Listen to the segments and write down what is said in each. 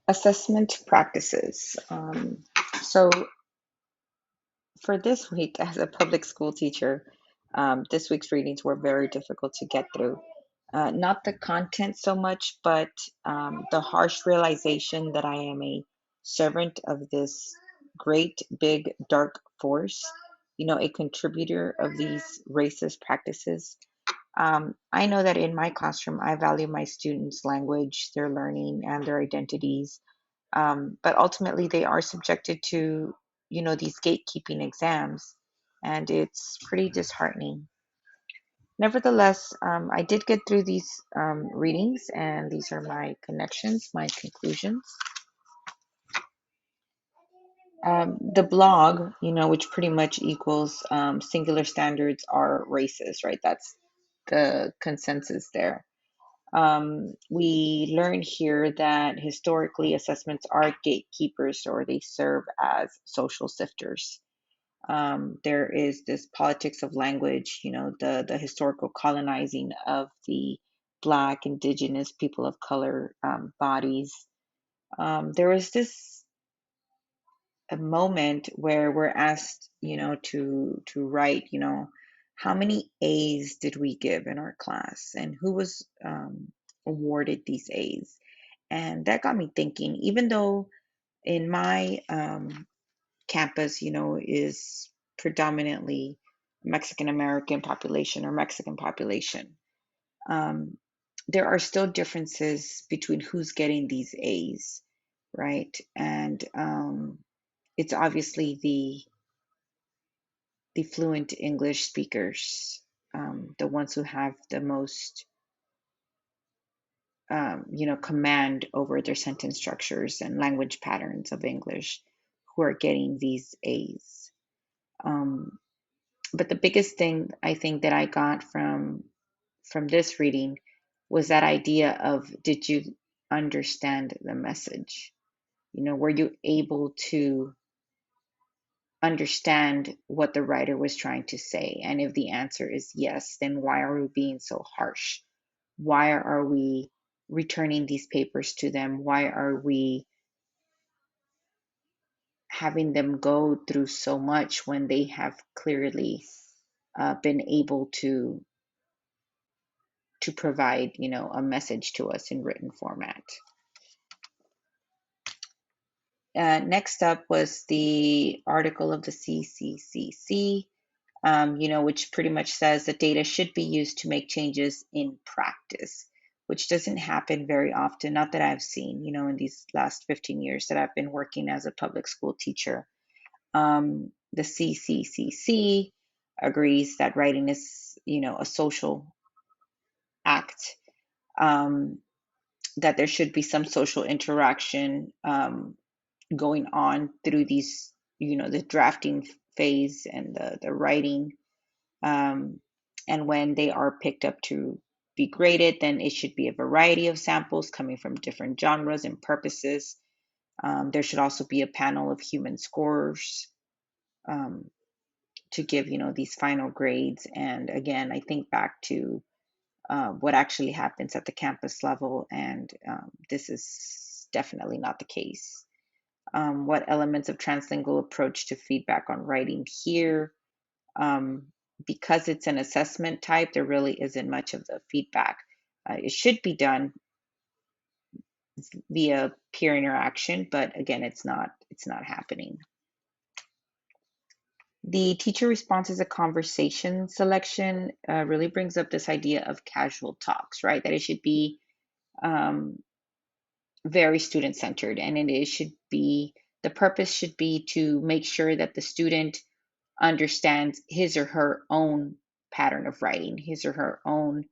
Assessment practices. So for this week, as a public school teacher, this week's readings were very difficult to get through. Not the content so much, but the harsh realization that I am a servant of this great, big, dark force, a contributor of these racist practices. I know that in my classroom, I value my students' language, their learning, and their identities, but ultimately they are subjected to these gatekeeping exams, and it's pretty disheartening. Nevertheless, I did get through these readings, and these are my connections, my conclusions. The blog, which pretty much equals singular standards are racist, right? That's the consensus there. We learn here that historically assessments are gatekeepers, or they serve as social sifters. There is this politics of language, the historical colonizing of the Black, Indigenous, people of color bodies. There was this a moment where we're asked, to write, how many A's did we give in our class, and who was awarded these A's. And that got me thinking, even though in my campus, is predominantly Mexican American population or Mexican population, um, there are still differences between who's getting these A's, right? And it's obviously the fluent English speakers, the ones who have the most, command over their sentence structures and language patterns of English, who are getting these A's. Um, but the biggest thing I think that I got from this reading was that idea of, did you understand the message? Were you able to understand what the writer was trying to say? And if the answer is yes, then why are we being so harsh? Why are we returning these papers to them? Why are we having them go through so much when they have clearly been able to provide, a message to us in written format? Next up was the article of the CCCC, which pretty much says that data should be used to make changes in practice, which doesn't happen very often, not that I've seen, in these last 15 years that I've been working as a public school teacher. The CCCC agrees that writing is, a social act, that there should be some social interaction going on through these, the drafting phase and the writing. And when they are picked up to be graded, then it should be a variety of samples coming from different genres and purposes. There should also be a panel of human scorers um, to give, these final grades. And again, I think back to what actually happens at the campus level, and this is definitely not the case. What elements of translingual approach to feedback on writing here? Um, because it's an assessment type, there really isn't much of the feedback. It should be done via peer interaction, but again, it's not happening. The teacher response as a conversation selection really brings up this idea of casual talks, right? That it should be um, very student centered, and it should be, the purpose should be to make sure that the student understands his or her own pattern of writing, his or her own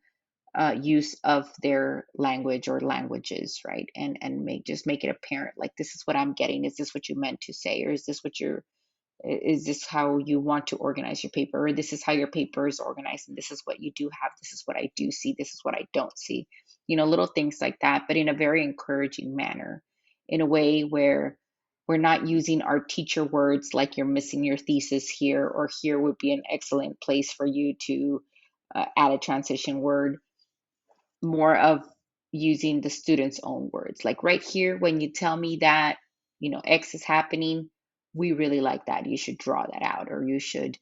use of their language or languages, right? And make it apparent, like, this is what I'm getting. Is this what you meant to say, or is this how you want to organize your paper, or this is how your paper is organized, and this is what you do have, this is what I do see, this is what I don't see. Little things like that, but in a very encouraging manner, in a way where we're not using our teacher words like, you're missing your thesis here, or here would be an excellent place for you to add a transition word. More of, using the student's own words. Like right here, when you tell me that, X is happening, we really like that. You should draw that out, or you should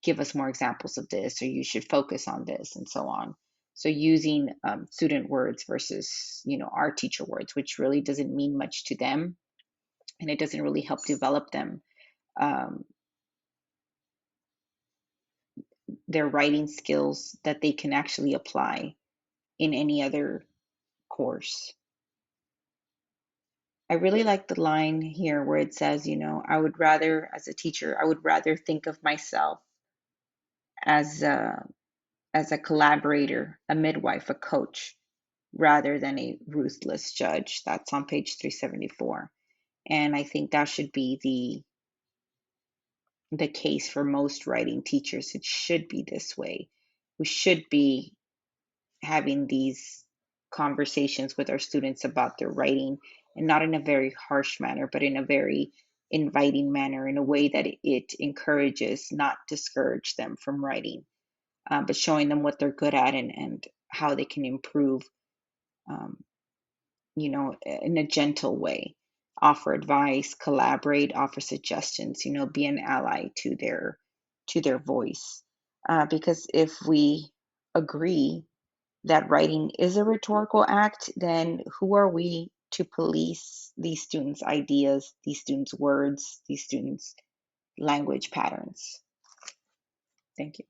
give us more examples of this, or you should focus on this, and so on. So using student words versus, our teacher words, which really doesn't mean much to them, and it doesn't really help develop them, um, their writing skills that they can actually apply in any other course. I really like the line here where it says, I would rather, as a teacher, I would rather think of myself as a collaborator, a midwife, a coach, rather than a ruthless judge. That's on page 374. And I think that should be the case for most writing teachers. It should be this way. We should be having these conversations with our students about their writing, and not in a very harsh manner, but in a very inviting manner, in a way that it encourages, not discourage them from writing, but showing them what they're good at, and how they can improve, um, in a gentle way. Offer advice, collaborate, offer suggestions, be an ally to their voice. Because if we agree that writing is a rhetorical act, then who are we to police these students' ideas, these students' words, these students' language patterns? Thank you.